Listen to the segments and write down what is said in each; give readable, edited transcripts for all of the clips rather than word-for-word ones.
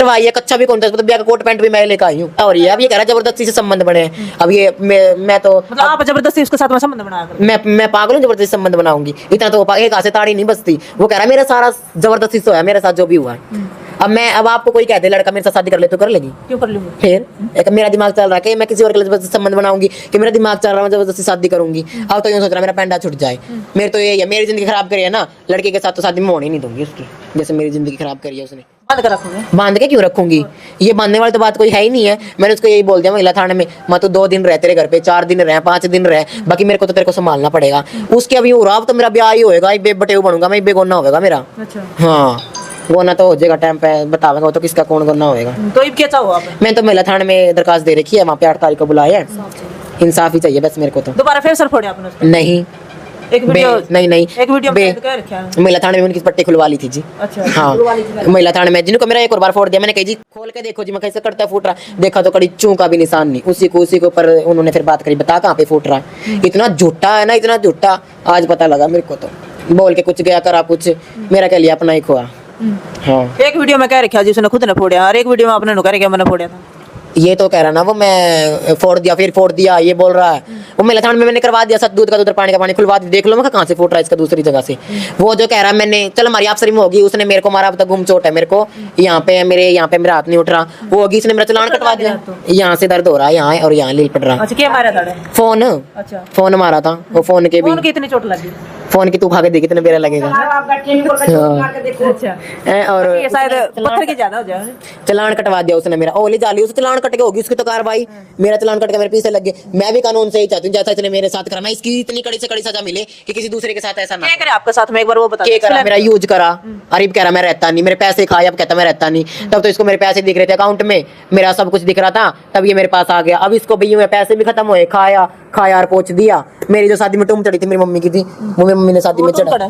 करवाई है, कच्चा भी कौन था, मतलब ब्याह का कोट पैंट भी मैं लेकर आई हूँ। और ये अब ये कह रहा है जबरदस्ती से संबंध बने हैं। अब ये मैं तो मतलब आप जबरदस्ती उसके साथ में संबंध बनाया? मैं पागल हूँ, जबरदस्ती संबंध बनाऊंगी? इतना तो एक हाथ से ताड़ी नहीं बसती। वो कह रहा है मेरा सारा जबरदस्ती से होया, मेरे साथ जो भी हुआ है। अब आपको कोई कहते लड़का मेरे साथ शादी कर ले तो कर लेगी? क्यों कर लूंगी? फिर एक मेरा दिमाग चल रहा है कि मैं किसी और के जबरदस्ती संबंध बनाऊंगी, कि मेरा दिमाग चल रहा है मैं जबरदस्ती शादी करूंगी। अब तो यूं सोच रहा मेरा पैंडा छूट जाए। मेरे तो यही है, मेरी जिंदगी खराब करी है ना, लड़के के साथ तो शादी में होने नहीं दूंगी उसकी, जैसे मेरी जिंदगी खराब करी है उसने। बंद कर रखोगे? बांध के क्यों रखूंगी? ये बांधने वाली तो बात कोई है ही नहीं है। मैंने उसको यही बोल दिया महिला थाने में, मैं तो 2 दिन रह तेरे घर पे, 4 दिन रह, 5 दिन रह, बाकी मेरे को तो तेरे को संभालना पड़ेगा। उसके अभी हो रहा, अब तो मेरा ब्याह ही होएगा, बेबटेऊ बनूंगा मैं, बेगोना होगा मेरा। अच्छा। हाँ वो ना तो हो जाएगा टाइम पे बतावेगा, वो तो किसका कौन करना होएगा। तो अब क्या चाहो आप? मैंने तो महिला थाने में दरखास्त दे रखी है, वहाँ पे 8 तारीख को बुलाया है। इंसाफ ही चाहिए बस मेरे को तो। दोबारा फिर सर फोड़े आपने उसका? नहीं एक वीडियो, नहीं एक वीडियो में क्या रखा है? महिला थाने में उनकी पट्टी खुलवा ली थी जी। अच्छा। हाँ महिला थाने में जिनको मेरा एक और बार फोड़ दिया, मैंने कही जी खोल के देखो जी, मैं कैसे करता फूट रहा, देखा तो कड़ी चूं का भी निशान नहीं, उसी के ऊपर उन्होंने फिर बात करी, बता कहाँ पे फूट रहा है। इतना झूठा है ना, इतना झूठा, आज पता लगा मेरे को तो। बोल के कुछ गया करा कुछ, मेरा कह लिया अपना ही खोआ। हाँ एक वीडियो में क्या रखा जी उसने खुद ने फोड़ा, और एक वीडियो में आपने नुका रखा मैंने फोड़ा था। ये तो कह रहा ना वो मैं फोड़ दिया, फिर फोड़ दिया, ये बोल रहा है। वो महिला थाने में मैंने करवा दिया, सब दूध का दूध, पानी का पानी खुलवा दिया, देख लो मैं कहाँ से फूट रहा है इसका दूसरी जगह से। वो जो कह रहा है मैंने, चल हमारी आपसरी में होगी, उसने मेरे को मारा, अब तक गुम चोट है मेरे को, यहाँ पे मेरा हाथ नहीं उठ रहा, वो होगी इसने मेरा चलान कटवा दिया, यहाँ से दर्द हो रहा है, यहाँ और यहाँ लील पड़ रहा। अच्छा क्या मारा था? फोन। अच्छा फोन मारा था, वो फोन के भी, फोन की इतनी चोट लगी? फोन की तू खा के देख कितने बेरा लगेगा। अच्छा। और ये शायद पत्थर की ज्यादा हो जाए। चलान कटवा दिया उसने मेरा, ओली जाली, उस चलान कट के होगी उसकी तो कार्रवाई, मेरा चलान कट के मेरे पीछे लग गए। मैं भी कानून से ही चाहती हूँ जैसा इसने मेरे साथ करा, मैं इसकी इतनी कड़ी से कड़ी सजा मिले कि किसी दूसरे के साथ ऐसा ना। क्या करे आपके साथ में, एक बार वो बता। क्या करा? मेरा यूज करा, अरीब कह रहा मैं रहता नहीं, मेरे पैसे खाए, अब कहता मैं रहता नहीं। तब तो इसको मेरे पैसे दिख रहे थे अकाउंट में, मेरा सब कुछ दिख रहा था, तब ये मेरे पास आ गया। अब इसको भी पैसे भी खत्म हुए, खाया और पोछ दिया। मेरी जो शादी में टूम चढ़ी थी मेरी मम्मी की थी, वो मेरी मम्मी ने शादी में चढ़ा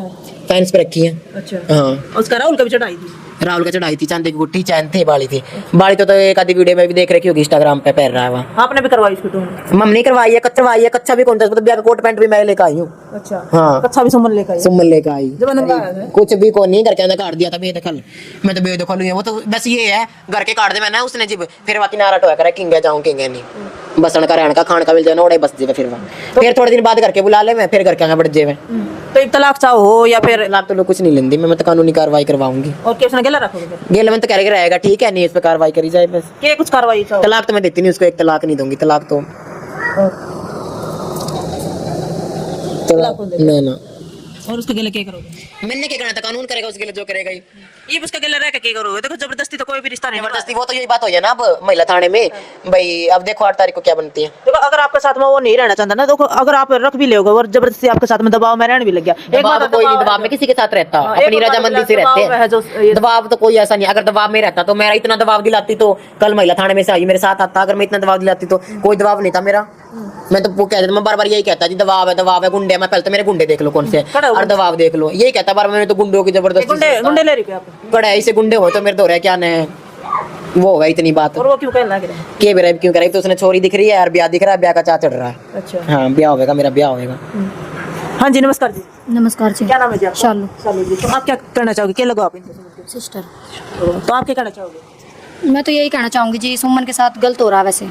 फैंस पे रखी है। अच्छा। हाँ उसका राहुल का भी चढ़ाई थी? राहुल का चढ़ाई थी, चांदी की गुट्ठी चैन थे, बाली थी। बाली तो एक आधी वीडियो में भी देख रखी होगी, इंस्टाग्राम पे पैर रहा है वहाँ। आपने भी करवाई उसकी टूम? मम्मी करवाई है, कच्चा भी कौन था, मतलब ब्याह का कोट पैंट भी मैं लेकर आई हूँ। अच्छा। हाँ कच्चा भी सुमन लेकर आई? सुमन लेकर आई, जब नंगा आया था? कुछ भी को नहीं करके काट दिया था बेदखल। मैं तो बेदखल हुई, वो तो बस ये है घर के काट दे मैंने उसने जिब, फिर बाकी नारा टोया करा किंगे जाऊं किंगे नहीं, बसन का रहन का खान का मिल जाए ओड़े बस जेवे। फिर फिर थोड़े दिन बाद करके बुला ले, मैं फिर करके आगे बढ़ जेवे। तो एक तलाक चाहो हो या फिर? तलाक तो लोग कुछ नहीं लेंदी, मैं तो कानूनी कार्रवाई करवाऊंगी। और केस ने गेला रखोगे? गेल में तो कह के रहेगा, ठीक है नहीं इस पे कार्रवाई करी जाए बस। क्या कुछ कार्रवाई चाहो? तलाक तो मैं देती नहीं उसको, एक तलाक नहीं दूंगी, तलाक तो ना। और उसके गेले क्या करोगे? मैंने क्या करना था, कानून करेगा उसके लिए जो करेगा ही। ये उसका गेला रह के क्या करोगे? देखो जबरदस्ती तो कोई भी रिश्ता नहीं। जबरदस्ती वो तो यही बात हो है ना अब महिला थाने में भाई। अब देखो 8 तारीख को क्या बनती है। देखो अगर आपके साथ में वो नहीं रहना चाहता ना, देखो अगर आप रख भी लोगे और जबरदस्ती आपके साथ में दबाव में रहने भी लग गया, एक बात कोई नहीं दबाव में किसी के साथ रहता, अपनी रजामंदी से रहते हैं। दबाव तो कोई ऐसा नहीं, अगर दबाव में रहता तो मेरा इतना दबाव दिलाती तो कल महिला थाने में से आई मेरे साथ आता, अगर मैं इतना दबाव दिलाती तो कोई दबाव नहीं था मेरा। मैं तो वो कहता था, मैं बार बार यही कहता जी दबाव है गुंडे। मैं पहले तो मेरे गुंडे देख लो कौन से, और दबाव देख लो, यही कहता बार मैंने तो गुंडों की जबरदस्ती गुंडे ले रही आप? कड़ाई से गुंडे हो तो मेरे तो रहे क्या ने वो होगा इतनी बात। और वो क्यों कहने लग रहा है? के बेरा क्यों करे, तो उसने छोरी दिख रही है यार, ब्याह दिख रहा है, ब्याह का चाह चढ़ रहा है। अच्छा। हाँ ब्याह होगा, मेरा ब्याह होगा। हाँ जी नमस्कार जी। नमस्कार जी। क्या नाम है जी आपका? शालू। शालू जी। तो आप क्या करना चाहोगे, क्या लगा आप इनसे? सिस्टर। तो आप क्या कहना चाहोगे? मैं तो यही कहना चाहूँगी जी, सुमन के साथ गलत हो रहा है वैसे।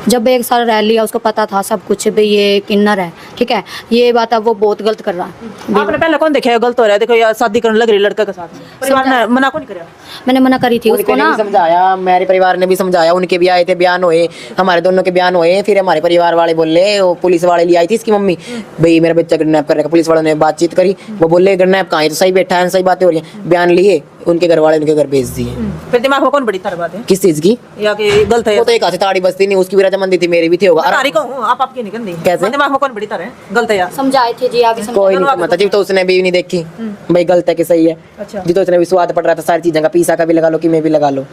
जब 1 साल रह लिया उसको पता था सब कुछ भी ये किन्नर है, ठीक है, ये बात अब वो बहुत गलत कर रहा है। आपने पहले कौन देखा है गलत हो रहा है? देखो यार शादी करने लग रही है लड़का के साथ, परिवार ने मना कौन कराया? मैंने मना करी थी उसको ना, समझाया, मेरे परिवार ने भी समझाया, उनके भी आए थे बयान हुए, हमारे दोनों के बयान हुए। फिर हमारे परिवार वाले बोले, वो पुलिस वाले लिए आई थी इसकी मम्मी, भाई मेरा बच्चा किडनैप कर रहा है। पुलिस वालों ने बातचीत करी, वो बोले किडनैप कहाँ है, तो सही बैठा है, सही बातें हो रही है। बयान लिए, उनके घर वाले उनके घर भेज दिए। फिर दिमाग में कौन बड़ी तरह बात है? किस चीज की? या कि गलत है? वो तो एक हाथ से ताड़ी बजती नहीं, उसकी भी रजामंदी थी, मेरी भी थी होगा। तारीख हूं आप आपकी नहीं गंदी कैसे? दिमाग में कौन बड़ी तरह है? गलत है यार? समझाए थे जी, आगे कोई नहीं समझता जी, तो उसने भी नहीं देखी भाई गलत है कि सही है। अच्छा। जी तो उसने भी स्वाद पड़ रहा था सारी चीजों का, पीसा का भी लगा लो कि मैं भी लगा लो।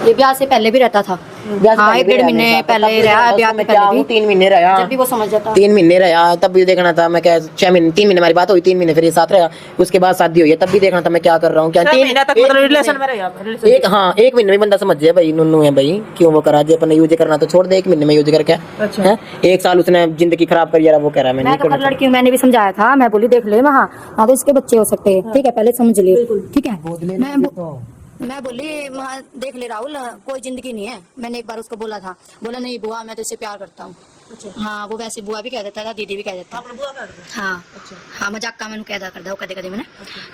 ये ब्याह से पहले भी रहता था। हाँ 1-1.5 महीने पहले रहा, ब्याह के पहले भी 3 महीने रहा, जब भी वो समझ जाता। 3 महीने रहा, तब भी देखना था मैं क्या 6 महीने 3 महीने हमारी बात हुई, 3 महीने फिर ये साथ रहा, उसके बाद शादी हुई है, तब भी देखना था मैं क्या कर रहा हूँ क्या। 3 महीने तक मतलब रिलेशन में रहे आप? एक हाँ 1 महीने में बंदा समझ जाए भाई नुन्नू है भाई, क्यों वो करा जे अपने यूज करना तो छोड़ दे, 1 महीने में यूज करके। अच्छा। है 1 साल उसने जिंदगी खराब करी यार, वो कह रहा मैं तो हर लड़की मैंने भी समझाया था, मैं बोली देख ले वहाँ तो इसके बच्चे हो सकते हैं, ठीक है, पहले समझ ले, ठीक है। मैं बोली वहाँ देख ले राहुल, कोई जिंदगी नहीं है। मैंने एक बार उसको बोला था, बोला नहीं बुआ मैं तो इससे प्यार करता हूँ। हाँ वो वैसे बुआ भी कह देता था, दीदी भी कह देता। आपने बुआ कर दी? हाँ हाँ मजाक का मैंने कहता करता कदे कदे मैंने।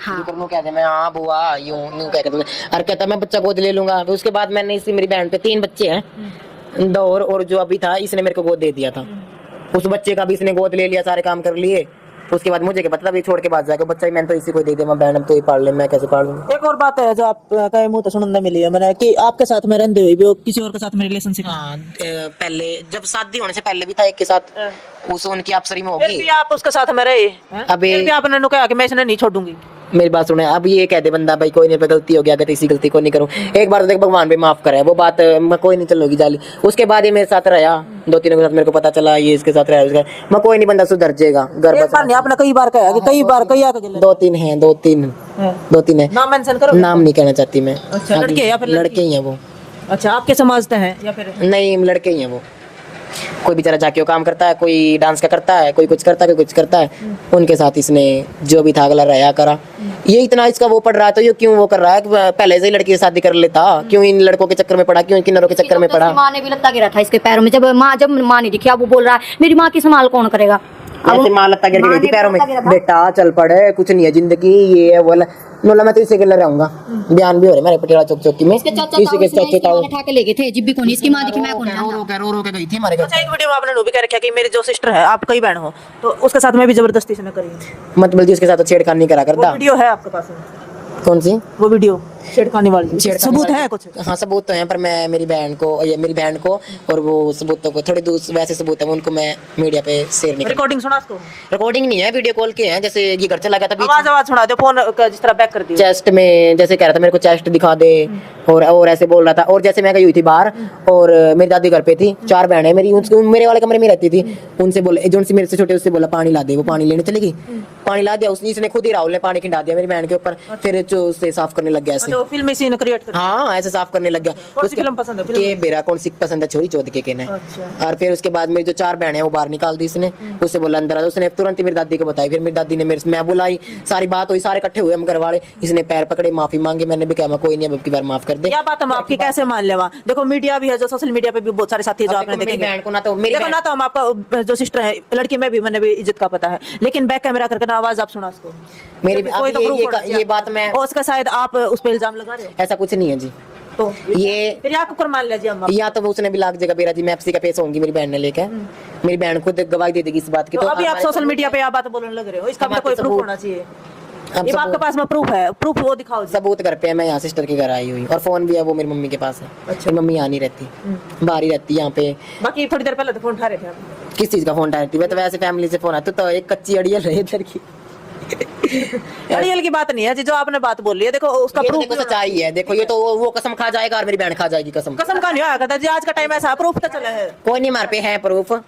हाँ यूं कहते मैं हाँ बुआ यूं यूं कह के और कहता मैं बच्चा गोद ले लूंगा। फिर उसके बाद मैंने इसी मेरी बहन पे 3 बच्चे हैं, 2 और जो अभी था इसने मेरे को गोद दे दिया था। उस बच्चे का भी इसने गोद ले लिया, सारे काम कर लिए। उसके बाद मुझे क्या पता भी छोड़ के बाद जाएगा बच्चा ही, मैंने तो इसी को दे दिया। मैं बहन तो ही पाल ले, मैं कैसे पाल लूंगा। एक और बात है जो आप का मुंह तो सुनने मिली है मैंने कि आपके साथ में रहते हुए भी वो किसी और के साथ में रिलेशनशिप। हाँ पहले जब शादी होने से पहले भी था एक के साथ, उस उनकी अफसरी में फिर होगी। भी आप उसके साथ में रहे? अभी फिर भी आपने कहा कि मैं इसने नहीं छोड़ूंगी। मेरी बात सुने, अब ये कहते बंदा भाई कोई नहीं पे गलती हो गया, अगर इसी गलती को नहीं करूं। एक बार तो देख भगवान भी माफ करे, वो बात मैं कोई नहीं चलोगी जाली। उसके बाद ये मेरे साथ रहा 2-3 के साथ, मेरे को पता चला ये इसके साथ रहा, उसका मैं कोई नहीं बंदा सुधर जाएगा। घर एक बार नहीं, आपने कई बार कहा कि कई बार कई आके 2-3 हैं, 2-3 है। नाम मेंशन करो। नाम नहीं कहना चाहती मैं। अच्छा, लड़के या फिर लड़के ही हैं वो। अच्छा, आपके समझते हैं या फिर? नहीं लड़के ही हैं वो। कोई बेचारा जाके वो काम करता है, कोई डांस का करता है, कोई कुछ करता है, कोई कुछ करता है। उनके साथ इसने जो भी था अगला रहा करा। ये इतना इसका वो पड़ रहा है तो ये क्यों वो कर रहा है कि पहले से ही लड़की से शादी कर लेता, क्यों इन लड़कों के चक्कर में पड़ा, क्यों किन्नरों के चक्कर में पड़ा। माँ ने भी लत्ता गिरा था इसके पैरों में, जब माँ नहीं दिखी अब वो बोल रहा है मेरी माँ की संभाल कौन करेगा। ऐसे माँ लत्ता गिर गई थी पैरों में, बेटा चल पड़े, कुछ नहीं है जिंदगी ये है बोला। नोला मैं तो इसी के लिए रहूंगा। बयान भी हो रहे मेरे पटियाला चौक चौकी में, इसी के चाचा ताऊ उठा के ले गए थे, जिब्बी कोनी इसकी माँ दिखी मैं कौन रो के गई थी हमारे घर। अच्छा, एक वीडियो में आपने वो भी कह रखा कि मेरी जो सिस्टर है, आप कई बहन हो, तो उसके साथ में भी जबरदस्ती से न करिए। मत बल्कि उसके साथ छेड़खानी करा वो करता। वीडियो है आपके पास में? कौन सी वो वीडियो छेड़खानी वाली? सबूत है कुछ? हाँ सबूत तो है, पर मैं मेरी बहन को और वो सबूतों को थोड़े दूर वैसे सबूत है उनको मैं मीडिया पे शेयर नहीं। रिकॉर्डिंग सुना उसको? रिकॉर्डिंग नहीं है, वीडियो कॉल के हैं। जैसे ये घर चला गया था आवाज सुना दो, फोन जिस तरह बैक कर दिया। चेस्ट में जैसे कह रहा था मेरे को चेस्ट दिखा दे, और ऐसे बोल रहा था। और जैसे मैं गई हुई थी बाहर और मेरी दादी घर पे थी, 4 बहनें मेरी मेरे वाले कमरे में रहती थी। उनसे बोले, जो मेरे से छोटे उससे बोला पानी ला दे, वो पानी लेने चली गई। पानी ला दिया उसने, इसने खुद ही राहुल ने पानी खिंडा दिया मेरी बहन के ऊपर। फिर जो उससे साफ करने लग गया ऐसे। तो फिल्मी सीन क्रिएट कर। हाँ ऐसे साफ करने लग गया। कौन सी फिल्म पसंद है? के बेरा कौन सी पसंद है, छोरी चौथ के कहना है। अच्छा। और फिर उसके बाद मेरी जो 4 बहनें वो बाहर निकाल दी इसने, उससे बोला अंदर आ। उसने तुरंत ही मेरी दादी को बताई। फिर मेरी दादी ने मेरे मैं बुलाई, सारी बात हुई, सारे इकट्ठे हुए हम घर वाले। इसने पैर पकड़े, माफी मांगी। मैंने भी कहा कोई नहीं अब की बार माफ कर दे। क्या बात हम आपकी कैसे मान लेवा? देखो मीडिया भी है, जो सोशल मीडिया पे भी बहुत सारे साथी है जो आपने मेरी देखे। बहन को ना तो मेरी देखो ना तो हम आपका जो सिस्टर है लड़की में भी मैंने भी इज्जत का पता है, लेकिन बैक कैमरा करके ना आवाज आप सुना उसको। मेरी कोई तो ये बात मैं, और उसका शायद आप उस पे इल्जाम लगा रहे हो। ऐसा कुछ नहीं है जी। तो ये फिर आपको कर मान लीजिए हम। या तो उसने भी लाख जगह बेरा जी, मैं एफसी का पैसा होंगी मेरी बहन ने लेके। मेरी बहन खुद गवाही दे देगी इस बात की। तो अभी आप सोशल मीडिया पे आप बात बोलने लग रहे हो, इसका कोई प्रूफ होना चाहिए। ये आपके पास में प्रूफ है? प्रूफ वो दिखाओ। सबूत घर पे है, मैं यहाँ सिस्टर के घर आई हुई और फोन भी है वो मेरी मम्मी के पास है। अच्छा। मेरी मम्मी यहाँ नहीं रहती, बाहर ही रहती यहाँ पे। बाकी थोड़ी देर पहले तो फोन उठा रहे थे आप। किस चीज का फोन डालती है? तो वैसे फैमिली से फोन आता तो एक कच्ची अड़ियल रही इधर की। अड़ियल की बात नहीं है जी, जो आपने बात बोली है देखो उसका ये तो प्रूफ देखो सच्चाई है। देखो ये तो वो कसम खा जाएगा और मेरी बहन खा जाएगी कसम। कसम का नहीं होया करता जी, आज का टाइम ऐसा प्रूफ तो चला है। कोई नहीं हमारे पे है प्रूफ।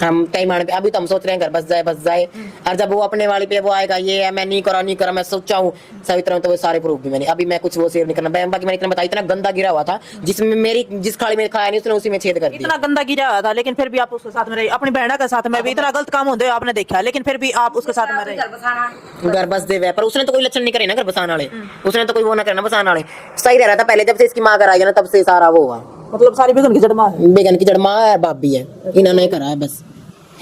हम टाइम आने पे अभी तो हम सोच रहे हैं घर बस जाए। और जब वो अपने वाली पे वो आएगा, ये है मैं नहीं करा मैं सोचा हूँ सही तरह, तो वो सारे प्रूफ भी मैंने अभी मैं कुछ वो शेयर नहीं करना। बाकी मैंने इतना बताया, इतना गंदा गिरा हुआ था जिसमें मेरी जिस खाली में खाया नहीं उसने उसी में छेद कर दिया। इतना गंदा गिरा हुआ था, लेकिन फिर भी आप उसके साथ में रही। अपनी बहना के साथ में भी इतना गलत काम होते आपने देखा, लेकिन फिर भी आप उसके साथ में रहे। घर बस दे पर उसने तो कोई लक्षण नहीं करे ना घर बसाने वाले। उसने तो कोई वो ना करना बसाने वाले। सही रह रहा था पहले, जब से इसकी माँ कर आई ना तब से सारा वो हुआ। मतलब सारी बेगन की जड़ माँ है। बेगन की जड़ माँ है, भाभी है, इन्होंने करा है बस।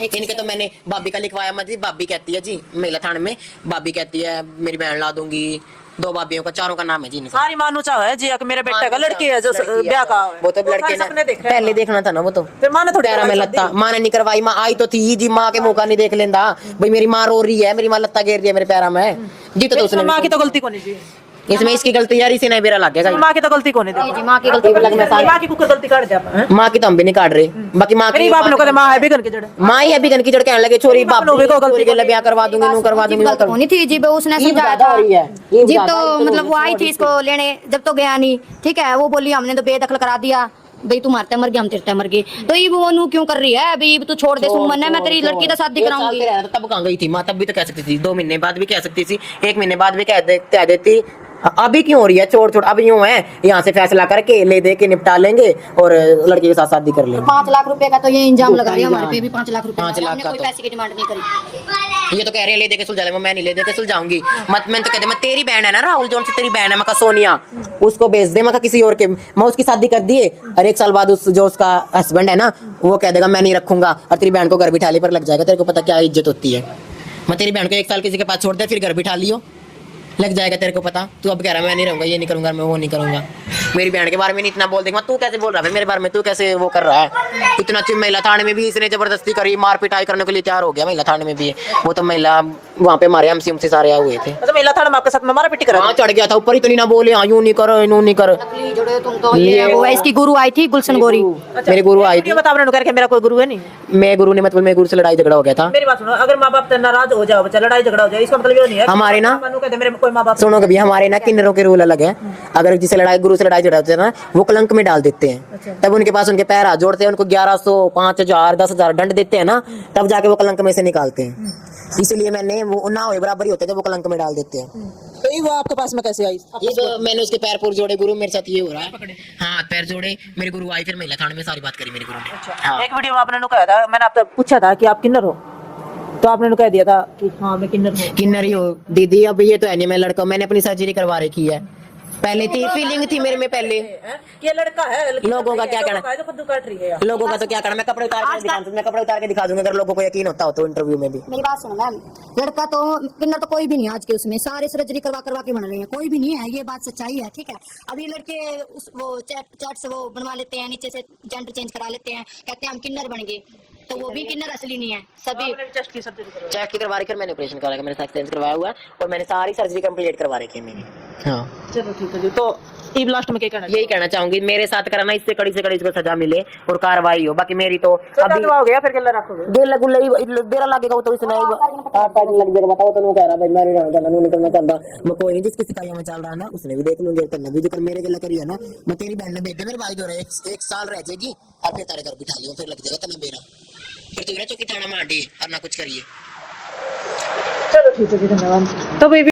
इनके तो मैंने भाभी का लिखवाया मत जी। भाभी कहती है जी महिला थाने में, भाभी कहती है मेरी बहन ला दूंगी। 2 भाभियों का, 4 का नाम है जी इनका। सारी मानो चाहो है जी, मेरे बेटे का लड़की है जो ब्याह का है। वो तो लड़के ने पहले देखना था ना। वो तो फिर माँ ने थोड़ी पैरा में लत्ता, माँ ने नहीं करवाई। माँ आई तो थी जी, माँ के मुंह का नहीं देख लेंदा भाई मेरी माँ रो रही है, मेरी माँ लत्ता घेर रही है मेरे पैरा में जी। तो उसने माँ की तो गलती को नहीं जी, इसमें इसकी गलती यार इसी ने बेरा लग गया। माँ की तो गलती को नहीं जी, माँ की गलती माँ की कुकर गलती काट दिया। माँ की तो हम भी नहीं काट रहे। बाकी माँ की बाप लोग माँ है बेगन की जड़, माँ ही है बेगन की जड़ कहने लगे छोरी बाप गलती के लिए ब्याह करवा दूंगी नू करवा दूंगी। गलत होनी थी जी, उसने समझाया था जी। तो मतलब वो आई थी इसको लेने, जब तो गया नहीं, ठीक है। वो बोली हमने तो बेदखल करा दिया भाई, तू मारता मर गया हम तेरता मर गए। तो ये वो नू क्यों कर रही है अभी? तू छोड़ दे सुमन है, मैं तेरी लड़की का शादी कराऊंगी। तब कहाँ गई थी माँ? तब भी तो कह सकती थी, 2 महीने बाद भी कह सकती थी, 1 महीने बाद भी कह देती अभी क्यों हो रही है? छोड़ छोड़ अब यूं है, यहाँ से फैसला करके ले दे के निपटा लेंगे और लड़के के साथ शादी कर लेंगे। 5 लाख रुपए का तो ये इंजाम लगा रही है हमारे पे भी। 5 लाख रुपए 5 लाख हमने का कोई तो पैसे की डिमांड नहीं करी। ये तो कह रहे हैं ले दे के सुलझा लेंगे, मैं नहीं ले दे के सुलझाऊंगी। मत मैं तो कहते मैं तेरी बहन है ना राहुल जोन से, तेरी बहन है मैं सोनिया, उसको भेज दे मैं किसी और के, मैं उसकी शादी कर दिए और 1 साल बाद उस जो उसका हस्बैंड है ना वो कह देगा मैं नहीं रखूंगा और तेरी बहन को घर बिठाले पर लग जाएगा। तेरे को पता क्या इज्जत होती है? मैं तेरी बहन को 1 साल किसी के पास छोड़ दे फिर घर बिठा लियो, लग जाएगा तेरे को पता। तू अब कह रहा है मैं नहीं रहूंगा, ये नहीं करूंगा, मैं वो नहीं करूंगा। मेरी बहन के बारे में नहीं इतना बोल देगा। तू कैसे बोल रहा है मेरे बारे में? तू कैसे वो कर रहा है? इतना अच्छी महिला थाने में भी इसने जबरदस्ती करी, मार पिटाई करने के लिए तैयार हो गया। महिला थाने में भी वो तो महिला वहाँ पे हमारे हमसे सारे आए हुए थे। अच्छा महिला थाना में आपके साथ में मारा पिटी करा? हाँ चढ़ गया था ऊपर, इतनी ना बोले हाँ यूं नहीं करो यूं नहीं करो। नकली जोड़े तुम तो। ये वो है इसकी गुरु आई थी गुलशन गोरी। मेरी गुरु आई थी। ये बता आपने करके मेरा कोई गुरु है नहीं? मैं गुरु ने मतलब मेरे गुरु से लड़ाई झगड़ा हो गया था। मेरी बात सुनो, अगर माँ बाप नाराज हो जाओ, बच्चा लड़ाई झगड़ा हो जाए, इसका मतलब ये नहीं है हमारे ना कहते मेरे कोई माँ बाप। सुनो कभी, हमारे ना किन्नरों के रूल अलग है। अगर जिसे लड़ाई गुरु से लड़ाई झगड़ा होता है ना वो कलंक में डाल देते हैं। तब उनके पास उनके पैर हाथ जोड़ते हैं, उनको 1100 5000 10,000 दंड देते हैं ना, तब जाके वो कलंक में से निकालते हैं। इसलिए मैंने वो ना हो बराबर ही होते जब वो कलंक में डाल देते हैं। तो ये वो आपके पास में कैसे आई? ये तो मैंने उसके पैर पूर जोड़े, गुरु मेरे साथ ये हो रहा है। हाँ हाथ पैर जोड़े, मेरे गुरु आई, फिर महिला थाने में सारी बात करी मेरे गुरु ने। हाँ। एक वीडियो में आपने कहा था, मैंने आपसे पूछा था कि आप किन्नर हो, तो आपने कह दिया था कि हाँ मैं किन्नर हूँ। किन्नर ही हो दीदी। अब ये तो है नहीं मैं लड़का, मैंने अपनी सर्जरी करवा रखी है। पहले थी फीलिंग थी मेरे में पहले। ये लड़का है, लोगों का क्या कहना? जो खुद काट रही है यार। लोगों का तो क्या कहना? मैं कपड़े उतार के दिखा दूं, मैं कपड़े उतार के दिखा दूंगा अगर लोगों को यकीन होता हो तो इंटरव्यू में भी। मेरी बात सुनो मैम, लड़का तो किन्नर तो कोई भी नहीं है आज के उसमें, सारे सर्जरी करवा करवा के बन रहे हैं, कोई भी नहीं है, ये बात सच्चाई है। ठीक है, अब ये लड़के वो चैट से वो बनवा लेते हैं, नीचे से जेंडर चेंज करा लेते हैं, कहते हैं हम किन्नर बन गए, तो वो भी किन्नर असली नहीं है। सभी चेस्ट की सर्जरी करवाई। चेस्ट की करवा रखी है, मैंने ऑपरेशन करा, मैंने साथ चेंज करवाया हुआ है और मैंने सारी सर्जरी कंप्लीट करवा रखी है मेरी। हाँ चलो ठीक है जी। तो ई ब्लास्ट में क्या कहना? यही कहना चाहूंगी, मेरे साथ कराना, इससे कड़ी से कड़ी इसको सजा मिले और कार्रवाई हो। बाकी मेरी तो अभी हो गया फिर गला रखोगे? दिल गुल्ले देरा लगेगा तो इसने लग जाएगा। बताओ तो कह रहा भाई मैं नहीं रहूंगा, मैं निकलना चाहता। मैं कोई नहीं, जिसकी सिकाइयों में चल रहा है ना उसने भी देख लूंगी, करना भी जो कर मेरे गला करी है ना। मैं तेरी बहन ने भेज दे, मेरे भाई जो रहे 1 साल रह जाएगी और फिर तारे घर बिठा लियो, फिर लग जाएगा तना मेरा, फिर तू चौकी थाना में आंटी और ना कुछ करिए। चलो ठीक है जी, धन्यवाद। तो